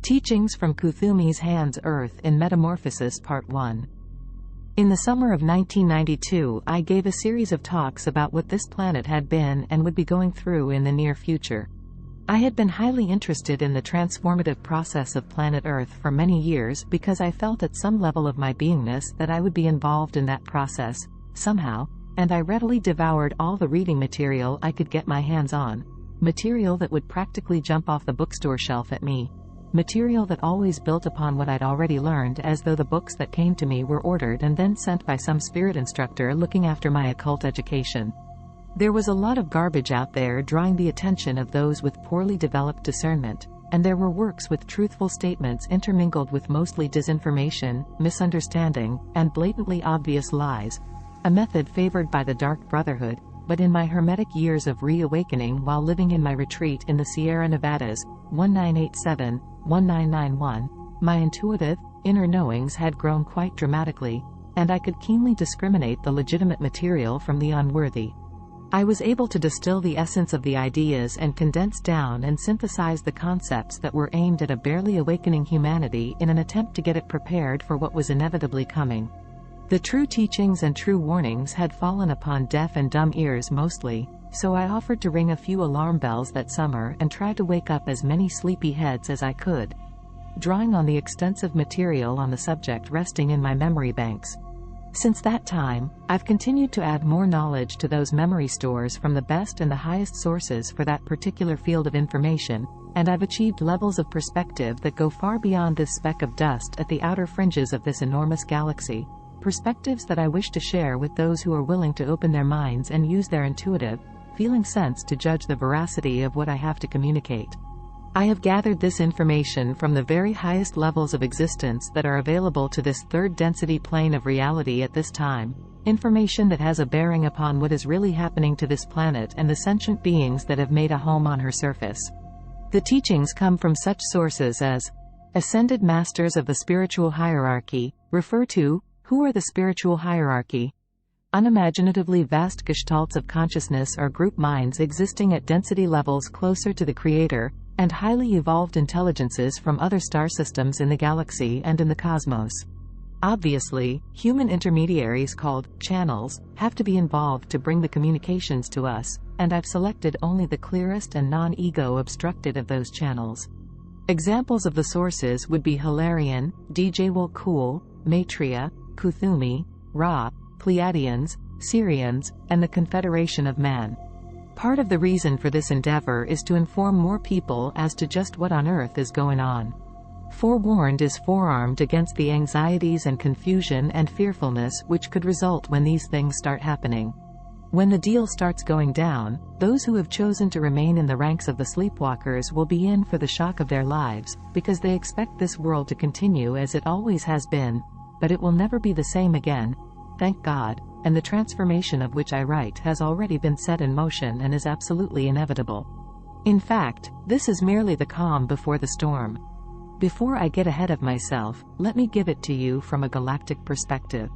Teachings from Kuthumi's Hands Earth in Metamorphosis Part 1. In the summer of 1992, I gave a series of talks about what this planet had been and would be going through in the near future. I had been highly interested in the transformative process of planet Earth for many years because I felt at some level of my beingness that I would be involved in that process, somehow, and I readily devoured all the reading material I could get my hands on. Material that would practically jump off the bookstore shelf at me. Material that always built upon what I'd already learned, as though the books that came to me were ordered and then sent by some spirit instructor looking after my occult education. There was a lot of garbage out there drawing the attention of those with poorly developed discernment, and there were works with truthful statements intermingled with mostly disinformation, misunderstanding, and blatantly obvious lies, a method favored by the Dark Brotherhood. But in my hermetic years of reawakening while living in my retreat in the Sierra Nevadas, 1987-1991, my intuitive, inner knowings had grown quite dramatically, and I could keenly discriminate the legitimate material from the unworthy. I was able to distill the essence of the ideas and condense down and synthesize the concepts that were aimed at a barely awakening humanity in an attempt to get it prepared for what was inevitably coming. The true teachings and true warnings had fallen upon deaf and dumb ears mostly, so I offered to ring a few alarm bells that summer and try to wake up as many sleepy heads as I could, drawing on the extensive material on the subject resting in my memory banks. Since that time, I've continued to add more knowledge to those memory stores from the best and the highest sources for that particular field of information, and I've achieved levels of perspective that go far beyond this speck of dust at the outer fringes of this enormous galaxy. Perspectives that I wish to share with those who are willing to open their minds and use their intuitive, feeling sense to judge the veracity of what I have to communicate. I have gathered this information from the very highest levels of existence that are available to this third density plane of reality at this time, information that has a bearing upon what is really happening to this planet and the sentient beings that have made a home on her surface. The teachings come from such sources as Ascended Masters of the Spiritual Hierarchy, refer to who are the spiritual hierarchy? Unimaginatively vast gestalts of consciousness or group minds existing at density levels closer to the Creator, and highly evolved intelligences from other star systems in the galaxy and in the cosmos. Obviously, human intermediaries called channels have to be involved to bring the communications to us, and I've selected only the clearest and non-ego obstructed of those channels. Examples of the sources would be Hilarion, DJ Will Cool, Maitreya, Kuthumi, Ra, Pleiadians, Syrians, and the Confederation of Man. Part of the reason for this endeavor is to inform more people as to just what on earth is going on. Forewarned is forearmed against the anxieties and confusion and fearfulness which could result when these things start happening. When the deal starts going down, those who have chosen to remain in the ranks of the sleepwalkers will be in for the shock of their lives, because they expect this world to continue as it always has been, but it will never be the same again, thank God, and the transformation of which I write has already been set in motion and is absolutely inevitable. In fact, this is merely the calm before the storm. Before I get ahead of myself, let me give it to you from a galactic perspective.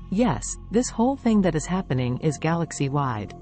Yes, this whole thing that is happening is galaxy-wide.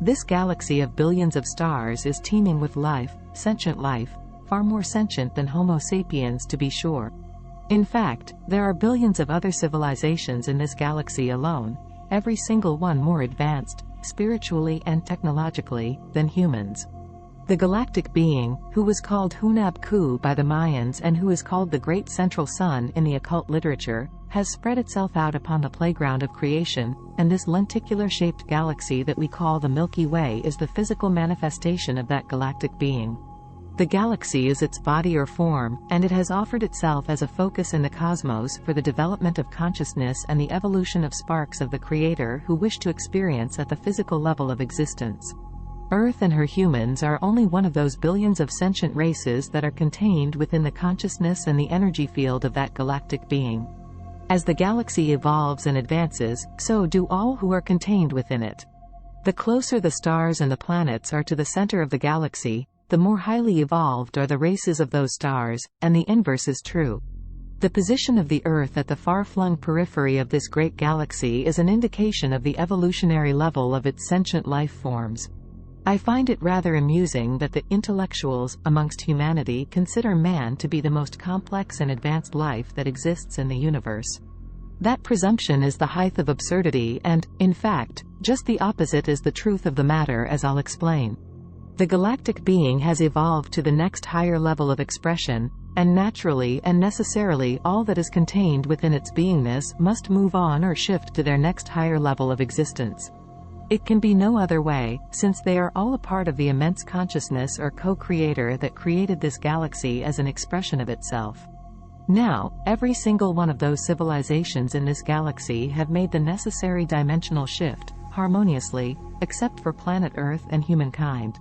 This galaxy of billions of stars is teeming with life, sentient life, far more sentient than Homo sapiens to be sure. In fact, there are billions of other civilizations in this galaxy alone, every single one more advanced, spiritually and technologically, than humans. The galactic being, who was called Hunab-Ku by the Mayans and who is called the Great Central Sun in the occult literature, has spread itself out upon the playground of creation, and this lenticular-shaped galaxy that we call the Milky Way is the physical manifestation of that galactic being. The galaxy is its body or form, and it has offered itself as a focus in the cosmos for the development of consciousness and the evolution of sparks of the Creator who wish to experience at the physical level of existence. Earth and her humans are only one of those billions of sentient races that are contained within the consciousness and the energy field of that galactic being. As the galaxy evolves and advances, so do all who are contained within it. The closer the stars and the planets are to the center of the galaxy, the more highly evolved are the races of those stars, and the inverse is true. The position of the Earth at the far-flung periphery of this great galaxy is an indication of the evolutionary level of its sentient life forms. I find it rather amusing that the intellectuals amongst humanity consider man to be the most complex and advanced life that exists in the universe. That presumption is the height of absurdity and, in fact, just the opposite is the truth of the matter, as I'll explain. The galactic being has evolved to the next higher level of expression, and naturally and necessarily all that is contained within its beingness must move on or shift to their next higher level of existence. It can be no other way, since they are all a part of the immense consciousness or co-creator that created this galaxy as an expression of itself. Now, every single one of those civilizations in this galaxy have made the necessary dimensional shift, harmoniously, except for planet Earth and humankind.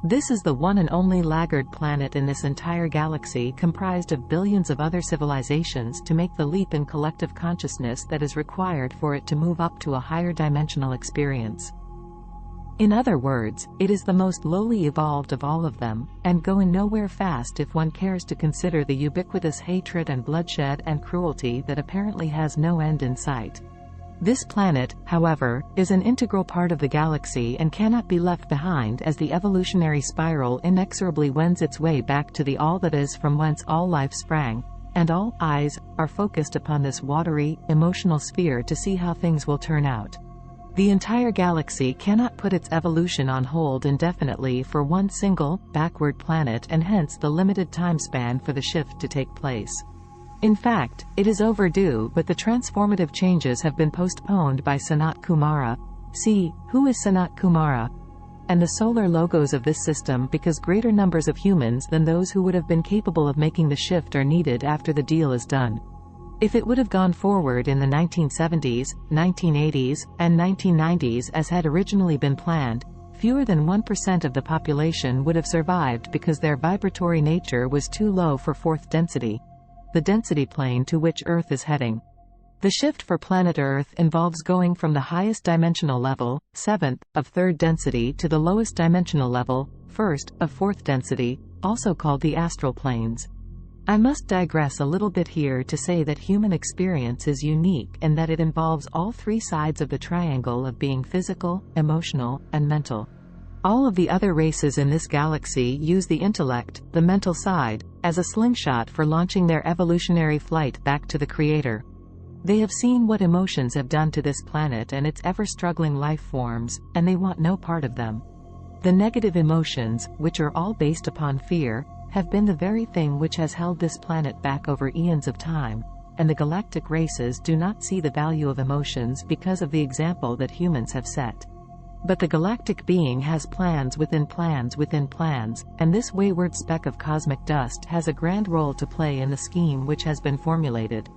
This is the one and only laggard planet in this entire galaxy, comprised of billions of other civilizations, to make the leap in collective consciousness that is required for it to move up to a higher dimensional experience. In other words, it is the most lowly evolved of all of them, and going nowhere fast if one cares to consider the ubiquitous hatred and bloodshed and cruelty that apparently has no end in sight. This planet, however, is an integral part of the galaxy and cannot be left behind, as the evolutionary spiral inexorably wends its way back to the all that is from whence all life sprang, and all eyes are focused upon this watery, emotional sphere to see how things will turn out. The entire galaxy cannot put its evolution on hold indefinitely for one single, backward planet, and hence the limited time span for the shift to take place. In fact, it is overdue, but the transformative changes have been postponed by Sanat Kumara. See, who is Sanat Kumara? And the solar logos of this system, because greater numbers of humans than those who would have been capable of making the shift are needed after the deal is done. If it would have gone forward in the 1970s, 1980s, and 1990s as had originally been planned, fewer than 1% of the population would have survived because their vibratory nature was too low for fourth density, the density plane to which Earth is heading. The shift for planet Earth involves going from the highest dimensional level, 7th, of third density to the lowest dimensional level, 1st, of fourth density, also called the astral planes. I must digress a little bit here to say that human experience is unique and that it involves all three sides of the triangle of being physical, emotional, and mental. All of the other races in this galaxy use the intellect, the mental side, as a slingshot for launching their evolutionary flight back to the Creator. They have seen what emotions have done to this planet and its ever-struggling life forms, and they want no part of them. The negative emotions, which are all based upon fear, have been the very thing which has held this planet back over eons of time, and the galactic races do not see the value of emotions because of the example that humans have set. But the galactic being has plans within plans within plans, and this wayward speck of cosmic dust has a grand role to play in the scheme which has been formulated.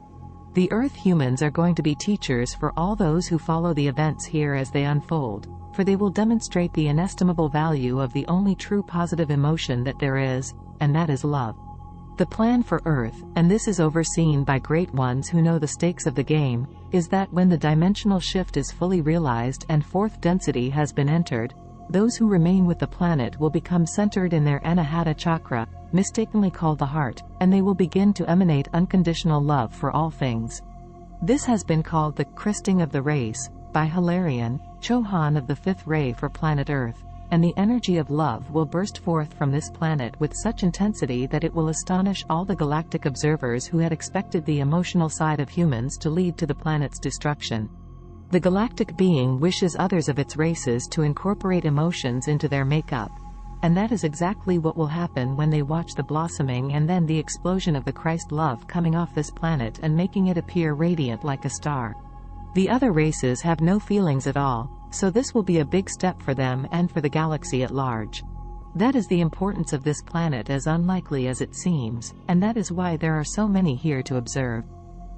The Earth humans are going to be teachers for all those who follow the events here as they unfold, for they will demonstrate the inestimable value of the only true positive emotion that there is, and that is love. The plan for Earth, and this is overseen by great ones who know the stakes of the game, is that when the dimensional shift is fully realized and fourth density has been entered, those who remain with the planet will become centered in their Anahata chakra, mistakenly called the heart, and they will begin to emanate unconditional love for all things. This has been called the christing of the race, by Hilarion, Chohan of the fifth ray for planet Earth, and the energy of love will burst forth from this planet with such intensity that it will astonish all the galactic observers who had expected the emotional side of humans to lead to the planet's destruction. The galactic being wishes others of its races to incorporate emotions into their makeup, and that is exactly what will happen when they watch the blossoming and then the explosion of the Christ love coming off this planet and making it appear radiant like a star. The other races have no feelings at all, so this will be a big step for them and for the galaxy at large. That is the importance of this planet, as unlikely as it seems, and that is why there are so many here to observe.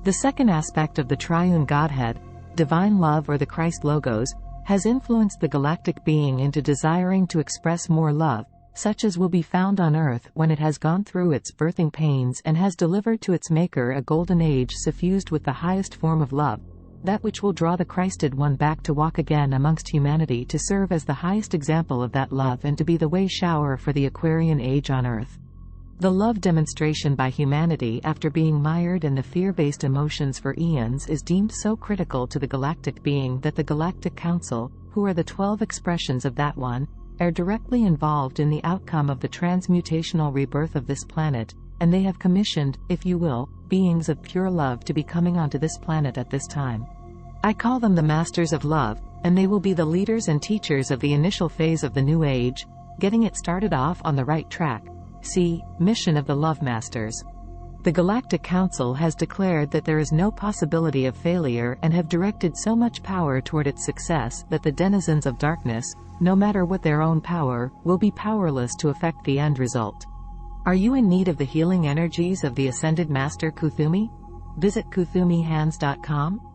The second aspect of the triune Godhead, divine love or the Christ logos, has influenced the galactic being into desiring to express more love, such as will be found on Earth when it has gone through its birthing pains and has delivered to its Maker a golden age suffused with the highest form of love, that which will draw the Christed One back to walk again amongst humanity to serve as the highest example of that love and to be the way shower for the Aquarian age on Earth. The love demonstration by humanity after being mired in the fear-based emotions for eons is deemed so critical to the galactic being that the Galactic Council, who are the 12 expressions of that one, are directly involved in the outcome of the transmutational rebirth of this planet, and they have commissioned, if you will, beings of pure love to be coming onto this planet at this time. I call them the Masters of Love, and they will be the leaders and teachers of the initial phase of the New Age, getting it started off on the right track. See, Mission of the Love Masters. The Galactic Council has declared that there is no possibility of failure and have directed so much power toward its success that the denizens of darkness, no matter what their own power, will be powerless to affect the end result. Are you in need of the healing energies of the Ascended Master Kuthumi? Visit KuthumiHands.com.